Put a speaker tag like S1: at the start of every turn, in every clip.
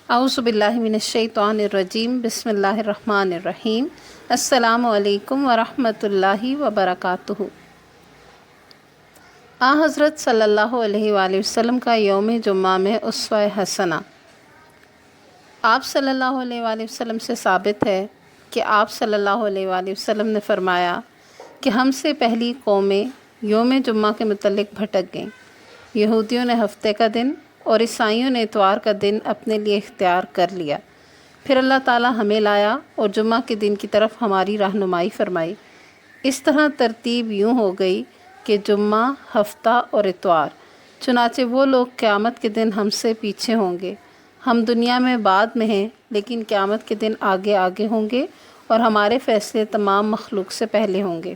S1: اعوذ باللہ من الشیطان الرجیم بسم اللہ الرحمن الرحیم السلام علیکم ورحمۃ اللہ وبرکاتہ۔ حضرت صلی اللہ علیہ وآلہ وسلم کا یوم جمعہ میں اسوہ حسنہ۔ آپ صلی اللہ علیہ وآلہ وسلم سے ثابت ہے کہ آپ صلی اللہ علیہ وآلہ وسلم نے فرمایا کہ ہم سے پہلی قومیں یوم جمعہ کے متعلق بھٹک گئیں۔ یہودیوں نے ہفتے کا دن اور عیسائیوں نے اتوار کا دن اپنے لیے اختیار کر لیا، پھر اللہ تعالیٰ ہمیں لایا اور جمعہ کے دن کی طرف ہماری رہنمائی فرمائی۔ اس طرح ترتیب یوں ہو گئی کہ جمعہ، ہفتہ اور اتوار، چنانچہ وہ لوگ قیامت کے دن ہم سے پیچھے ہوں گے۔ ہم دنیا میں بعد میں ہیں، لیکن قیامت کے دن آگے آگے ہوں گے اور ہمارے فیصلے تمام مخلوق سے پہلے ہوں گے۔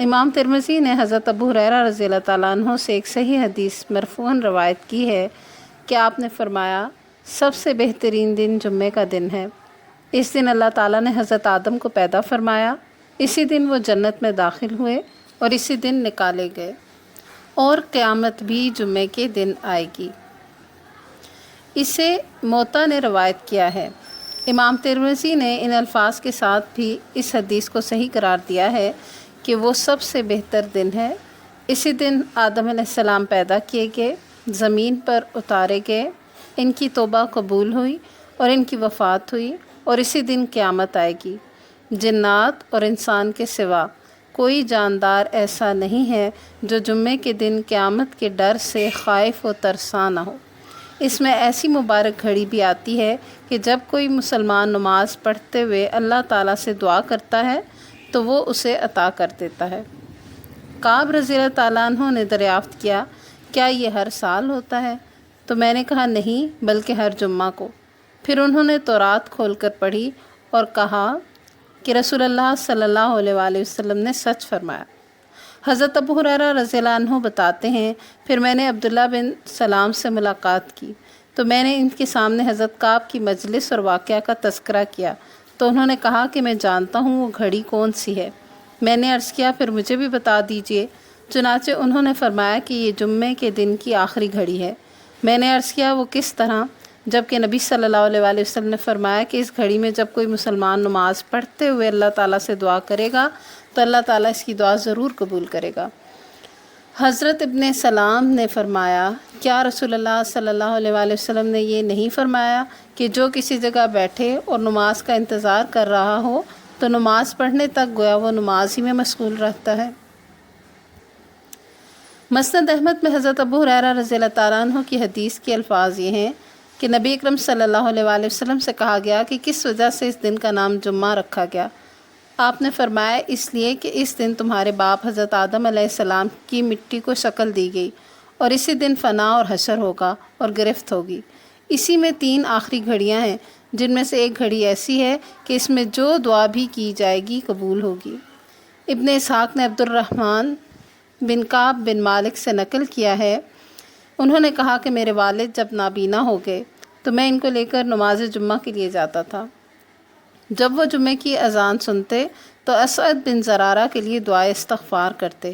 S1: امام ترمذی نے حضرت ابو ہریرہ رضی اللہ تعالیٰ عنہ سے ایک صحیح حدیث مرفوعاً روایت کی ہے کہ آپ نے فرمایا، سب سے بہترین دن جمعے کا دن ہے۔ اس دن اللہ تعالیٰ نے حضرت آدم کو پیدا فرمایا، اسی دن وہ جنت میں داخل ہوئے اور اسی دن نکالے گئے، اور قیامت بھی جمعے کے دن آئے گی۔ اسے موطا نے روایت کیا ہے۔ امام ترمذی نے ان الفاظ کے ساتھ بھی اس حدیث کو صحیح قرار دیا ہے کہ وہ سب سے بہتر دن ہے۔ اسی دن آدم علیہ السلام پیدا کیے گئے، زمین پر اتارے گئے، ان کی توبہ قبول ہوئی اور ان کی وفات ہوئی، اور اسی دن قیامت آئے گی۔ جنات اور انسان کے سوا کوئی جاندار ایسا نہیں ہے جو جمعے کے دن قیامت کے ڈر سے خائف و ترساں نہ ہو۔ اس میں ایسی مبارک گھڑی بھی آتی ہے کہ جب کوئی مسلمان نماز پڑھتے ہوئے اللہ تعالیٰ سے دعا کرتا ہے تو وہ اسے عطا کر دیتا ہے۔ کعب رضی اللہ تعالیٰ عنہ نے دریافت کیا، کیا یہ ہر سال ہوتا ہے؟ تو میں نے کہا نہیں، بلکہ ہر جمعہ کو۔ پھر انہوں نے تورات کھول کر پڑھی اور کہا کہ رسول اللہ صلی اللہ علیہ وآلہ وسلم نے سچ فرمایا۔ حضرت ابو ہریرہ رضی اللہ عنہ بتاتے ہیں، پھر میں نے عبداللہ بن سلام سے ملاقات کی تو میں نے ان کے سامنے حضرت کعب کی مجلس اور واقعہ کا تذکرہ کیا، تو انہوں نے کہا کہ میں جانتا ہوں وہ گھڑی کون سی ہے۔ میں نے عرض کیا، پھر مجھے بھی بتا دیجئے۔ چنانچہ انہوں نے فرمایا کہ یہ جمعے کے دن کی آخری گھڑی ہے۔ میں نے عرض کیا، وہ کس طرح؟ جبکہ نبی صلی اللہ علیہ وآلہ وسلم نے فرمایا کہ اس گھڑی میں جب کوئی مسلمان نماز پڑھتے ہوئے اللہ تعالیٰ سے دعا کرے گا تو اللہ تعالیٰ اس کی دعا ضرور قبول کرے گا۔ حضرت ابن سلام نے فرمایا، کیا رسول اللہ صلی اللہ علیہ وآلہ وسلم نے یہ نہیں فرمایا کہ جو کسی جگہ بیٹھے اور نماز کا انتظار کر رہا ہو تو نماز پڑھنے تک گویا وہ نماز ہی میں مشغول رہتا ہے؟ مسند احمد میں حضرت ابو ہریرہ رضی اللہ تعالیٰ عنہ کی حدیث کے الفاظ یہ ہیں کہ نبی اکرم صلی اللہ علیہ وآلہ وسلم سے کہا گیا کہ کس وجہ سے اس دن کا نام جمعہ رکھا گیا؟ آپ نے فرمایا، اس لیے کہ اس دن تمہارے باپ حضرت آدم علیہ السلام کی مٹی کو شکل دی گئی، اور اسی دن فنا اور حشر ہوگا اور گرفت ہوگی۔ اسی میں 3 آخری گھڑیاں ہیں، جن میں سے ایک گھڑی ایسی ہے کہ اس میں جو دعا بھی کی جائے گی قبول ہوگی۔ ابن اسحاق نے عبد الرحمن بن کعب بن مالک سے نقل کیا ہے، انہوں نے کہا کہ میرے والد جب نابینا ہو گئے تو میں ان کو لے کر نماز جمعہ کے لیے جاتا تھا۔ جب وہ جمعے کی اذان سنتے تو اسعد بن زرارہ کے لیے دعائے استغفار کرتے۔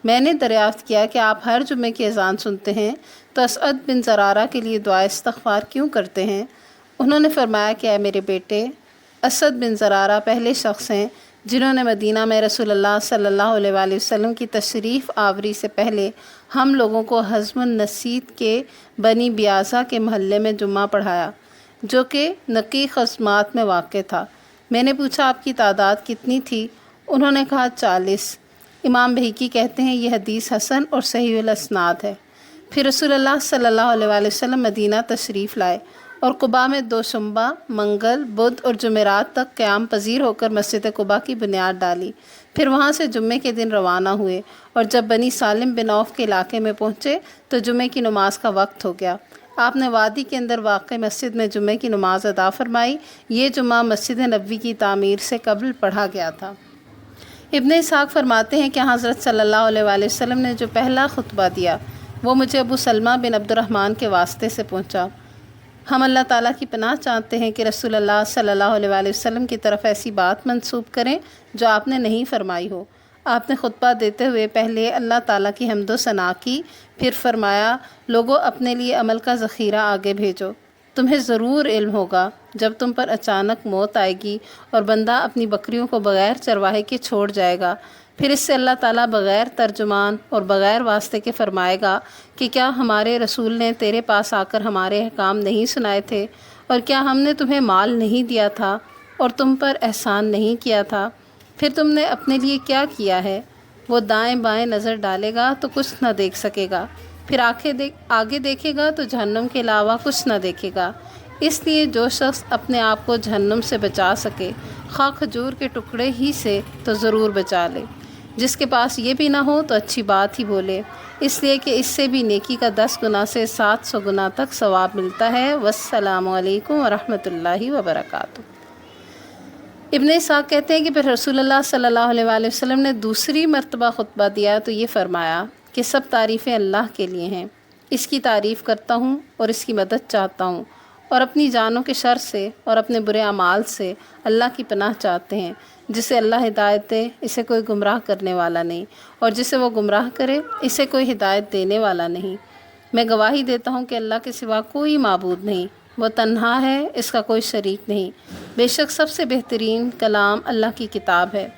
S1: میں نے دریافت کیا کہ آپ ہر جمعے کی اذان سنتے ہیں تو اسعد بن زرارہ کے لیے دعائے استغفار کیوں کرتے ہیں؟ انہوں نے فرمایا کہ اے میرے بیٹے، اسعد بن زرارہ پہلے شخص ہیں جنہوں نے مدینہ میں رسول اللہ صلی اللہ علیہ وآلہ وسلم کی تشریف آوری سے پہلے ہم لوگوں کو حزم النسید کے بنی بیازہ کے محلے میں جمعہ پڑھایا، جو کہ نقی خصمات میں واقع تھا۔ میں نے پوچھا، آپ کی تعداد کتنی تھی؟ انہوں نے کہا 40۔ امام بہقی کہتے ہیں یہ حدیث حسن اور صحیح الاسناد ہے۔ پھر رسول اللہ صلی اللہ علیہ وآلہ وسلم مدینہ تشریف لائے اور قباء میں دوشنبہ، منگل، بدھ اور جمعرات تک قیام پذیر ہو کر مسجد قباء کی بنیاد ڈالی۔ پھر وہاں سے جمعے کے دن روانہ ہوئے، اور جب بنی سالم بن عوف کے علاقے میں پہنچے تو جمعے کی نماز کا وقت ہو گیا۔ آپ نے وادی کے اندر واقع مسجد میں جمعے کی نماز ادا فرمائی۔ یہ جمعہ مسجد نبوی کی تعمیر سے قبل پڑھا گیا تھا۔ ابن اسحاق فرماتے ہیں کہ حضرت صلی اللہ علیہ وآلہ وسلم نے جو پہلا خطبہ دیا وہ مجھے ابو سلمہ بن عبد الرحمن کے واسطے سے پہنچا۔ ہم اللہ تعالیٰ کی پناہ چاہتے ہیں کہ رسول اللہ صلی اللہ علیہ وآلہ وسلم کی طرف ایسی بات منسوب کریں جو آپ نے نہیں فرمائی ہو۔ آپ نے خطبہ دیتے ہوئے پہلے اللہ تعالیٰ کی حمد و ثنا کی، پھر فرمایا لوگوں اپنے لیے عمل کا ذخیرہ آگے بھیجو، تمہیں ضرور علم ہوگا جب تم پر اچانک موت آئے گی اور بندہ اپنی بکریوں کو بغیر چرواہے کے چھوڑ جائے گا، پھر اس سے اللہ تعالیٰ بغیر ترجمان اور بغیر واسطے کے فرمائے گا کہ کیا ہمارے رسول نے تیرے پاس آ کر ہمارے احکام نہیں سنائے تھے، اور کیا ہم نے تمہیں مال نہیں دیا تھا اور تم پر احسان نہیں کیا تھا، پھر تم نے اپنے لیے کیا کیا ہے؟ وہ دائیں بائیں نظر ڈالے گا تو کچھ نہ دیکھ سکے گا، پھر آگے دیکھے گا تو جہنم کے علاوہ کچھ نہ دیکھے گا۔ اس لیے جو شخص اپنے آپ کو جہنم سے بچا سکے، خواہ کھجور کے ٹکڑے ہی سے، تو ضرور بچا لے۔ جس کے پاس یہ بھی نہ ہو تو اچھی بات ہی بولے، اس لیے کہ اس سے بھی نیکی کا 10 گنا سے 700 گنا تک ثواب ملتا ہے۔ والسلام علیکم ورحمۃ اللہ وبرکاتہ۔ ابن اسحاق کہتے ہیں کہ پھر رسول اللہ صلی اللہ علیہ وآلہ وسلم نے دوسری مرتبہ خطبہ دیا تو یہ فرمایا کہ سب تعریفیں اللہ کے لیے ہیں، اس کی تعریف کرتا ہوں اور اس کی مدد چاہتا ہوں، اور اپنی جانوں کے شر سے اور اپنے برے اعمال سے اللہ کی پناہ چاہتے ہیں۔ جسے اللہ ہدایت دے اسے کوئی گمراہ کرنے والا نہیں، اور جسے وہ گمراہ کرے اسے کوئی ہدایت دینے والا نہیں۔ میں گواہی دیتا ہوں کہ اللہ کے سوا کوئی معبود نہیں، وہ تنہا ہے، اس کا کوئی شریک نہیں۔ بے شک سب سے بہترین کلام اللہ کی کتاب ہے۔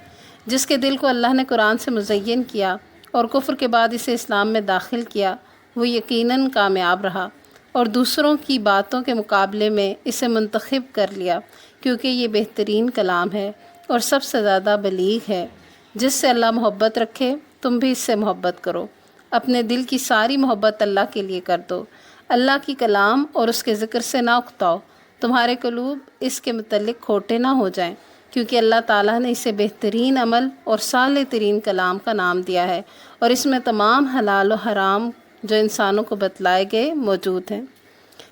S1: جس کے دل کو اللہ نے قرآن سے مزین کیا اور کفر کے بعد اسے اسلام میں داخل کیا، وہ یقیناً کامیاب رہا، اور دوسروں کی باتوں کے مقابلے میں اسے منتخب کر لیا، کیونکہ یہ بہترین کلام ہے اور سب سے زیادہ بلیغ ہے۔ جس سے اللہ محبت رکھے تم بھی اس سے محبت کرو، اپنے دل کی ساری محبت اللہ کے لیے کر دو، اللہ کی کلام اور اس کے ذکر سے نہ اکتاؤ، تمہارے قلوب اس کے متعلق کھوٹے نہ ہو جائیں، کیونکہ اللہ تعالیٰ نے اسے بہترین عمل اور صالح ترین کلام کا نام دیا ہے، اور اس میں تمام حلال و حرام جو انسانوں کو بتلائے گئے موجود ہیں۔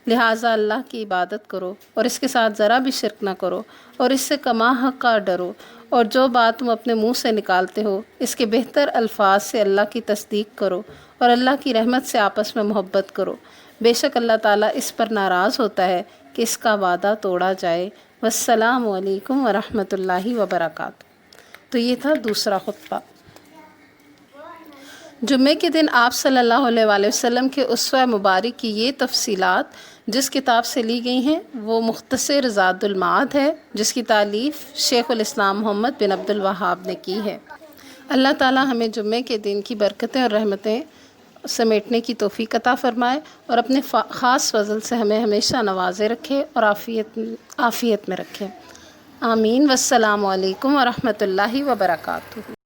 S1: لہٰذا اللہ کی عبادت کرو اور اس کے ساتھ ذرا بھی شرک نہ کرو، اور اس سے کما حق کا ڈرو، اور جو بات تم اپنے منہ سے نکالتے ہو اس کے بہتر الفاظ سے اللہ کی تصدیق کرو، اور اللہ کی رحمت سے آپس میں محبت کرو۔ بے شک اللہ تعالیٰ اس پر ناراض ہوتا ہے کہ اس کا وعدہ توڑا جائے۔ والسلام علیکم ورحمۃ اللہ وبرکاتہ۔ تو یہ تھا دوسرا خطبہ۔ جمعے کے دن آپ صلی اللہ علیہ وآلہ وسلم کے اسوہ مبارک کی یہ تفصیلات جس کتاب سے لی گئی ہیں وہ مختصر زاد المعاد ہے، جس کی تالیف شیخ الاسلام محمد بن عبد الوہاب نے کی ہے۔ اللہ تعالیٰ ہمیں جمعے کے دن کی برکتیں اور رحمتیں سمیٹنے کی توفیق عطا فرمائے، اور اپنے خاص فضل سے ہمیں ہمیشہ نوازے رکھے اور عافیت میں رکھے۔ آمین۔ والسلام علیکم ورحمۃ اللہ وبرکاتہ۔